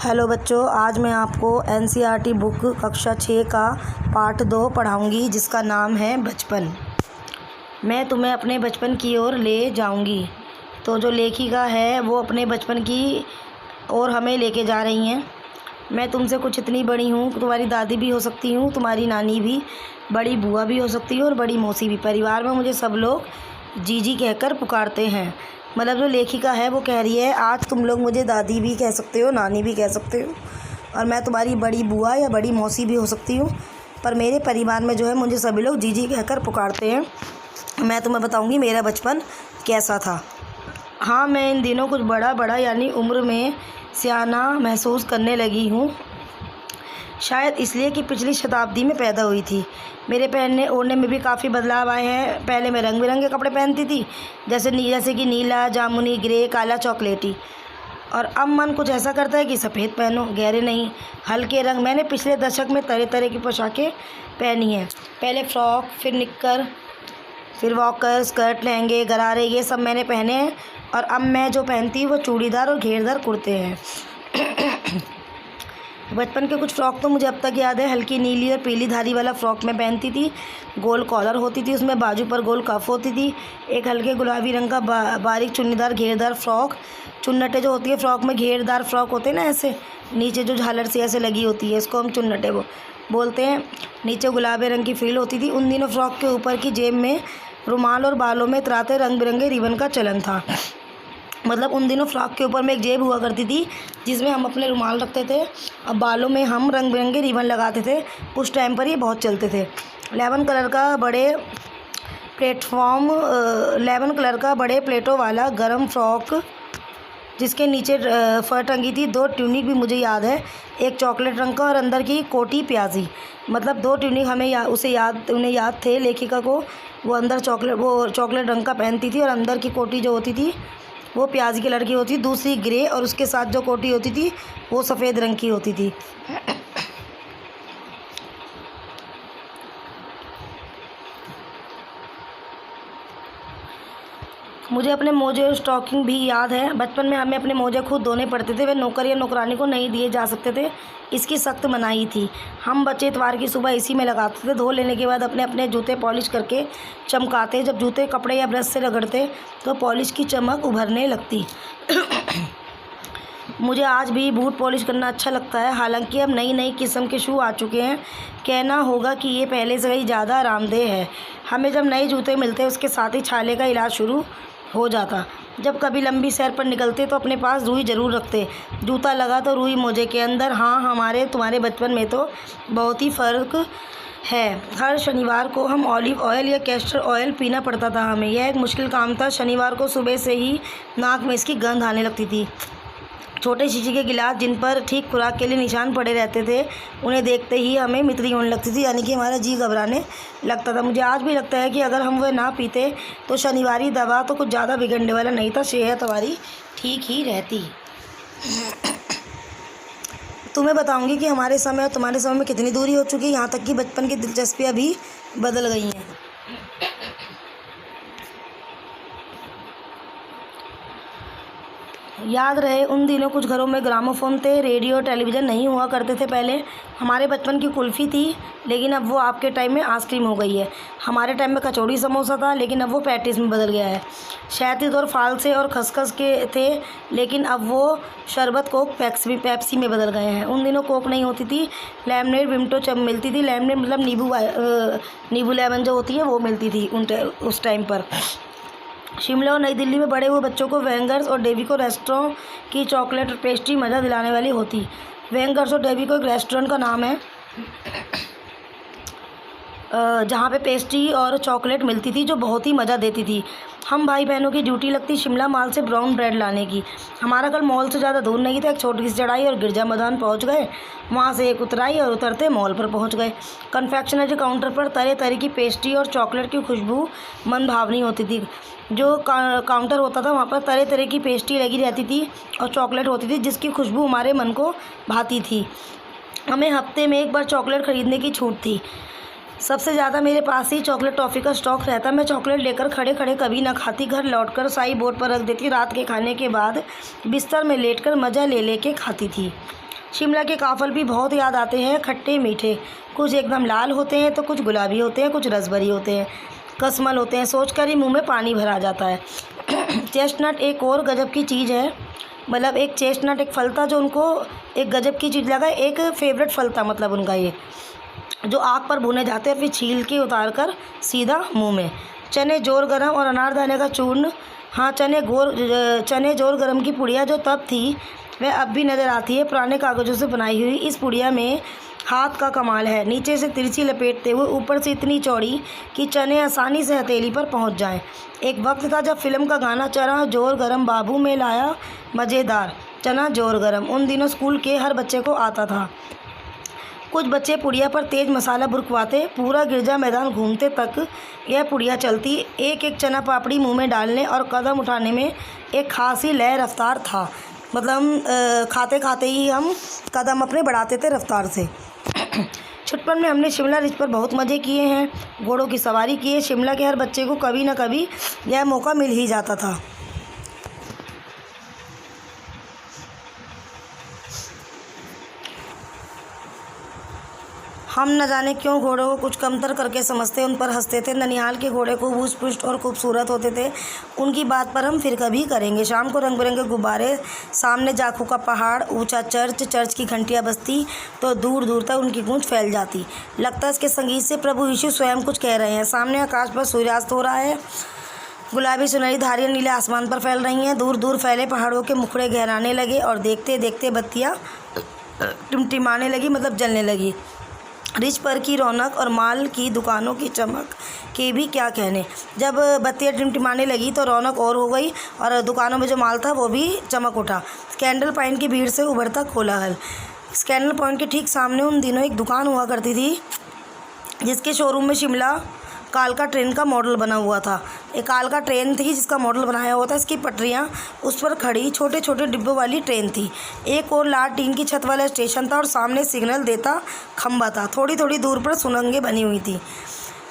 Hello बच्चों, आज मैं आपको एनसीईआरटी बुक कक्षा 6 का पाठ 2 पढ़ाऊंगी जिसका नाम है बचपन। मैं तुम्हें अपने बचपन की ओर ले जाऊंगी। तो जो लेखिका है वो अपने बचपन की ओर हमें लेके जा रही हैं। मैं तुमसे कुछ इतनी बड़ी हूँ, तुम्हारी दादी भी हो सकती हूँ, तुम्हारी नानी भी, बड़ी बुआ भी हो सकती है और बड़ी मौसी भी। परिवार में मुझे सब लोग जीजी कहकर पुकारते हैं। मतलब जो लेखिका है वो कह रही है आज तुम लोग मुझे दादी भी कह सकते हो, नानी भी कह सकते हो और मैं तुम्हारी बड़ी बुआ या बड़ी मौसी भी हो सकती हूँ, पर मेरे परिवार में जो है मुझे सभी लोग जीजी कहकर पुकारते हैं। मैं तुम्हें बताऊँगी मेरा बचपन कैसा था। हाँ, मैं इन दिनों कुछ बड़ा यानी उम्र में सियाना महसूस करने लगी हूँ, शायद इसलिए कि पिछली शताब्दी में पैदा हुई थी। मेरे पहनने ओढ़ने में भी काफ़ी बदलाव आए हैं। पहले मैं रंग बिरंगे कपड़े पहनती थी, जैसे कि नीला, जामुनी, ग्रे, काला, चॉकलेटी, और अब मन कुछ ऐसा करता है कि सफ़ेद पहनो, गहरे नहीं, हल्के रंग। मैंने पिछले दशक में तरह तरह की पोशाकें पहनी हैं। पहले फ्रॉक, फिर निक्कर, फिर वॉकर, स्कर्ट, लहंगे, गरारे, ये सब मैंने पहने हैं। और अब मैं जो पहनती हूँ वो चूड़ीदार और घेरदार कुर्ते हैं। बचपन के कुछ फ़्रॉक तो मुझे अब तक याद है। हल्की नीली और पीली धारी वाला फ़्रॉक मैं पहनती थी। गोल कॉलर होती थी, उसमें बाजू पर गोल कफ होती थी। एक हल्के गुलाबी रंग का बारीक चुन्नीदार घेरदार फ़्रॉक। चुन्नटें जो होती है फ़्रॉक में, घेरदार फ़्रॉक होते हैं ना, ऐसे नीचे जो झालर सी ऐसे लगी होती है, इसको हम चुन्नटें वो बोलते हैं। नीचे गुलाबी रंग की फ्रिल होती थी। उन दिनों फ़्रॉक के ऊपर की जेब में रुमाल और बालों में इतराते रंग बिरंगे रिबन का चलन था। मतलब उन दिनों फ़्रॉक के ऊपर में एक जेब हुआ करती थी जिसमें हम अपने रुमाल रखते थे और बालों में हम रंग बिरंगे रिबन लगाते थे। उस टाइम पर ये बहुत चलते थे। 11 कलर का बड़े प्लेटों वाला गरम फ्रॉक जिसके नीचे फर टंगी थी। 2 ट्यूनिक भी मुझे याद है, एक चॉकलेट रंग का और अंदर की कोटी प्याजी। मतलब 2 ट्यूनिक उन्हें याद थे लेखिका को। वो अंदर चॉकलेट रंग का पहनती थी और अंदर की कोटी जो होती थी वो प्याज की कलर की होती, दूसरी ग्रे, और उसके साथ जो कोटी होती थी वो सफ़ेद रंग की होती थी। मुझे अपने मोजे और स्टॉकिंग भी याद है। बचपन में हमें अपने मोजे खुद धोने पड़ते थे, वे नौकर या नौकरानी को नहीं दिए जा सकते थे, इसकी सख्त मनाही थी। हम बच्चे इतवार की सुबह इसी में लगाते थे। धो लेने के बाद अपने अपने जूते पॉलिश करके चमकाते। जब जूते कपड़े या ब्रश से रगड़ते तो पॉलिश की चमक उभरने लगती। मुझे आज भी बूट पॉलिश करना अच्छा लगता है। हालांकि अब नई किस्म के शू आ चुके हैं। कहना होगा कि ये पहले से कहीं ज़्यादा आरामदेह है। हमें जब नए जूते मिलते उसके साथ ही छाले का इलाज शुरू हो जाता। जब कभी लंबी सैर पर निकलते तो अपने पास रुई ज़रूर रखते। जूता लगा तो रुई मोजे के अंदर। हाँ, तुम्हारे बचपन में तो बहुत ही फ़र्क है। हर शनिवार को हम ऑलिव ऑयल या कैस्टर ऑयल पीना पड़ता था हमें। यह एक मुश्किल काम था। शनिवार को सुबह से ही नाक में इसकी गंध आने लगती थी। छोटे शीशे के गिलास जिन पर ठीक खुराक के लिए निशान पड़े रहते थे, उन्हें देखते ही हमें मितरी होने लगती थी, यानी कि हमारा जी घबराने लगता था। मुझे आज भी लगता है कि अगर हम वह ना पीते तो शनिवारी दवा तो कुछ ज़्यादा बिगड़ने वाला नहीं था, सेहत हमारी ठीक ही रहती। तुम्हें बताऊंगी कि हमारे समय और तुम्हारे समय में कितनी दूरी हो चुकी है, यहाँ तक कि बचपन की दिलचस्पियाँ भी बदल गई हैं। याद रहे उन दिनों कुछ घरों में ग्रामोफोन थे, रेडियो, टेलीविज़न नहीं हुआ करते थे। पहले हमारे बचपन की कुल्फ़ी थी, लेकिन अब वो आपके टाइम में आइसक्रीम हो गई है। हमारे टाइम में कचौड़ी समोसा था, लेकिन अब वो पैटीज़ में बदल गया है। शहतूत और फालसे और खसखस के थे, लेकिन अब वो शरबत कोक पेप्सी में बदल गए हैं। उन दिनों कोक नहीं होती थी, लेमनेड विमटो मिलती थी। लेमनेड मतलब नींबू लेमन जो होती है वो मिलती थी उस टाइम पर। शिमला और नई दिल्ली में बड़े हुए बच्चों को वेंगर्स और डेविको रेस्टोरेंट की चॉकलेट और पेस्ट्री मज़ा दिलाने वाली होती। वेंगर्स और डेविको एक रेस्टोरेंट का नाम है जहाँ पे पेस्ट्री और चॉकलेट मिलती थी जो बहुत ही मज़ा देती थी। हम भाई बहनों की ड्यूटी लगती शिमला मॉल से ब्राउन ब्रेड लाने की। हमारा घर मॉल से ज़्यादा दूर नहीं था। एक छोटी सी चढ़ाई और गिरजा मैदान पहुँच गए, वहाँ से एक उतराई और उतरते मॉल पर पहुँच गए। कन्फेक्शनरी काउंटर पर तरह तरह की पेस्ट्री और चॉकलेट की खुशबू मन भावनी होती थी। जो काउंटर होता था वहाँ पर तरह तरह की पेस्ट्री लगी रहती थी और चॉकलेट होती थी जिसकी खुशबू हमारे मन को भाती थी। हमें हफ्ते में एक बार चॉकलेट ख़रीदने की छूट थी। सबसे ज़्यादा मेरे पास ही चॉकलेट टॉफ़ी का स्टॉक रहता। मैं चॉकलेट लेकर खड़े खड़े कभी ना खाती, घर लौटकर साई बोर्ड पर रख देती। रात के खाने के बाद बिस्तर में लेटकर मज़ा ले के खाती थी। शिमला के काफ़ल भी बहुत याद आते हैं, खट्टे मीठे। कुछ एकदम लाल होते हैं तो कुछ गुलाबी होते हैं, कुछ रसभरी होते हैं, कस्मल होते हैं। सोचकर ही मुंह में पानी भर आ जाता है। चेस्टनट एक और गजब की चीज़ है। मतलब एक चेस्टनट एक फल था जो उनको एक गजब की चीज़ लगा, एक फेवरेट फल था मतलब उनका ये, जो आग पर भुने जाते हैं फिर छील के उतार कर सीधा मुंह में। चने जोर गरम और अनारदाने का चूर्ण। हाँ, चने जोर गरम की पुड़िया जो तब थी वह अब भी नज़र आती है, पुराने कागज़ों से बनाई हुई। इस पुड़िया में हाथ का कमाल है, नीचे से तिरछी लपेटते हुए ऊपर से इतनी चौड़ी कि चने आसानी से हथेली पर पहुंच जाएं। एक वक्त था जब फिल्म का गाना चना जोर गरम बाबू में लाया मज़ेदार, चना जोर गरम उन दिनों स्कूल के हर बच्चे को आता था। कुछ बच्चे पुड़िया पर तेज़ मसाला बुरकवाते, पूरा गिरजा मैदान घूमते तक यह पुड़िया चलती। एक एक चना पापड़ी मुंह में डालने और कदम उठाने में एक खासी लय रफ्तार था। मतलब खाते खाते ही हम कदम अपने बढ़ाते थे रफ्तार से। छुटपन में हमने शिमला रिज पर बहुत मज़े किए हैं, घोड़ों की सवारी की है। शिमला के हर बच्चे को कभी न कभी यह मौका मिल ही जाता था। हम न जाने क्यों घोड़ों को कुछ कमतर करके समझते, उन पर हंसते थे। ननिहाल के घोड़े को हूस पुष्ट और खूबसूरत होते थे, उनकी बात पर हम फिर कभी करेंगे। शाम को रंग बिरंगे गुब्बारे, सामने जाखू का पहाड़, ऊंचा चर्च की घंटियां बजती तो दूर दूर तक उनकी गूंज फैल जाती। लगता है इसके संगीत से प्रभु यीशु स्वयं कुछ कह रहे हैं। सामने आकाश पर सूर्यास्त हो रहा है, गुलाबी सुनहरी धारियाँ नीले आसमान पर फैल रही हैं। दूर दूर फैले पहाड़ों के मुखड़े गहराने लगे और देखते देखते बत्तियाँ टिमटिमाने लगी, मतलब जलने लगी। रिज पर की रौनक और माल की दुकानों की चमक के भी क्या कहने। जब बत्तियाँ टिमटिमाने लगी तो रौनक और हो गई और दुकानों में जो माल था वो भी चमक उठा। स्कैंडल पॉइंट की भीड़ से उभरता कोलाहल। स्कैंडल पॉइंट के ठीक सामने उन दिनों एक दुकान हुआ करती थी जिसके शोरूम में शिमला कालका ट्रेन का मॉडल बना हुआ था। एक कालका ट्रेन थी जिसका मॉडल बनाया हुआ था। इसकी पटरियाँ उस पर खड़ी छोटे छोटे डिब्बों वाली ट्रेन थी। एक और लाल टीन की छत वाला स्टेशन था और सामने सिग्नल देता खंबा था। थोड़ी थोड़ी दूर पर सुरंगें बनी हुई थी।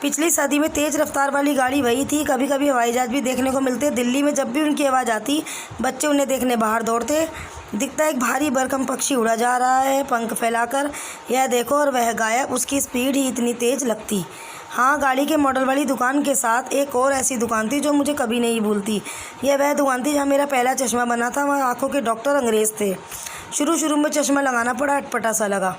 पिछली सदी में तेज़ रफ्तार वाली गाड़ी वही थी। कभी कभी हवाई जहाज़ भी देखने को मिलते। दिल्ली में जब भी उनकी आवाज़ आती बच्चे उन्हें देखने बाहर दौड़ते। दिखता एक भारी भरकम पक्षी उड़ा जा रहा है पंख फैलाकर, यह देखो, और वह गायब। उसकी स्पीड ही इतनी तेज़ लगती। हाँ, गाड़ी के मॉडल वाली दुकान के साथ एक और ऐसी दुकान थी जो मुझे कभी नहीं भूलती। यह वह दुकान थी जहाँ मेरा पहला चश्मा बना था। वहाँ आँखों के डॉक्टर अंग्रेज़ थे। शुरू में चश्मा लगाना पड़ा, अटपटा सा लगा।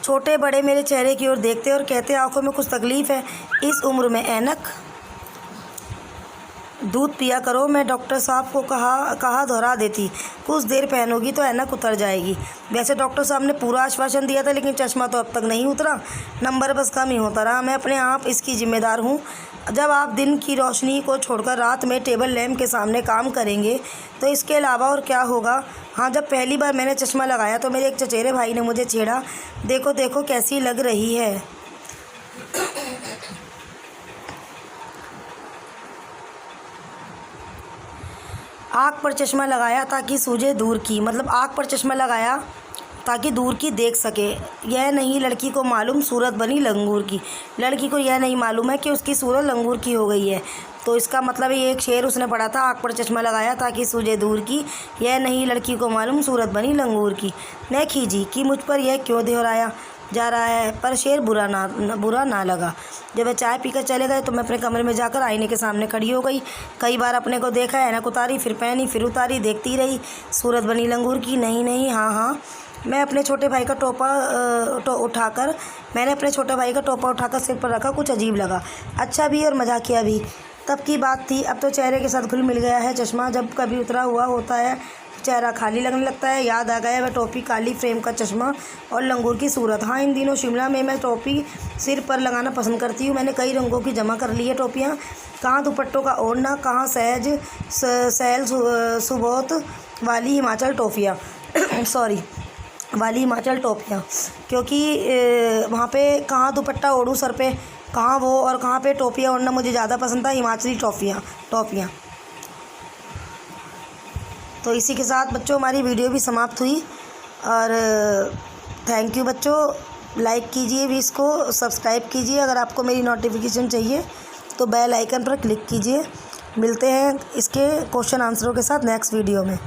छोटे बड़े मेरे चेहरे की ओर देखते और कहते आँखों में कुछ तकलीफ़ है, इस उम्र में ऐनक। दूध पिया करो, मैं डॉक्टर साहब को कहा दोहरा देती, कुछ देर पहनोगी तो ऐनक उतर जाएगी। वैसे डॉक्टर साहब ने पूरा आश्वासन दिया था लेकिन चश्मा तो अब तक नहीं उतरा, नंबर बस कम ही होता रहा। मैं अपने आप इसकी जिम्मेदार हूँ। जब आप दिन की रोशनी को छोड़कर रात में टेबल लैंप के सामने काम करेंगे तो इसके अलावा और क्या होगा। हाँ, जब पहली बार मैंने चश्मा लगाया तो मेरे एक चचेरे भाई ने मुझे छेड़ा, देखो देखो कैसी लग रही है। आँख पर चश्मा लगाया ताकि सूझे दूर की, मतलब आँख पर चश्मा लगाया ताकि दूर की देख सके। यह नहीं लड़की को मालूम सूरत बनी लंगूर की। लड़की को यह नहीं मालूम है कि उसकी सूरत लंगूर की हो गई है। तो इसका मतलब ये एक शेर उसने पढ़ा था, आँख पर चश्मा लगाया ताकि सूझे दूर की, यह नहीं लड़की को मालूम सूरत बनी लंगूर की। मैं खींची कि मुझ पर यह क्यों दोहराया जा रहा है, पर शेर बुरा ना लगा। जब वह चाय पीकर चले गए तो मैं अपने कमरे में जाकर आईने के सामने खड़ी हो गई। कई बार अपने को देखा, ऐनक उतारी, फिर पहनी, फिर उतारी, देखती रही। सूरत बनी लंगूर की, नहीं, हाँ। मैंने अपने छोटे भाई का टोपा उठाकर सिर पर रखा। कुछ अजीब लगा, अच्छा भी और मजाकिया भी। तब की बात थी, अब तो चेहरे के साथ घुल मिल गया है। चश्मा जब कभी उतरा हुआ होता है चेहरा खाली लगने लगता है। याद आ गया वह टोपी, काली फ्रेम का चश्मा और लंगूर की सूरत। हाँ, इन दिनों शिमला में मैं टोपी सिर पर लगाना पसंद करती हूँ। मैंने कई रंगों की जमा कर ली है टोपियाँ। कहाँ दुपट्टों का ओढ़ना, कहाँ सैल सुबोत वाली हिमाचल टोपियाँ क्योंकि वहाँ पे कहाँ दुपट्टा ओढ़ूँ सर पे, कहाँ वो, और कहाँ पे टोपियाँ ओढ़ना मुझे ज़्यादा पसंद था, हिमाचली टोपियाँ। तो इसी के साथ बच्चों हमारी वीडियो भी समाप्त हुई। और थैंक यू बच्चों। लाइक कीजिए भी, इसको सब्सक्राइब कीजिए। अगर आपको मेरी नोटिफिकेशन चाहिए तो बेल आइकन पर क्लिक कीजिए। मिलते हैं इसके क्वेश्चन आंसरों के साथ नेक्स्ट वीडियो में।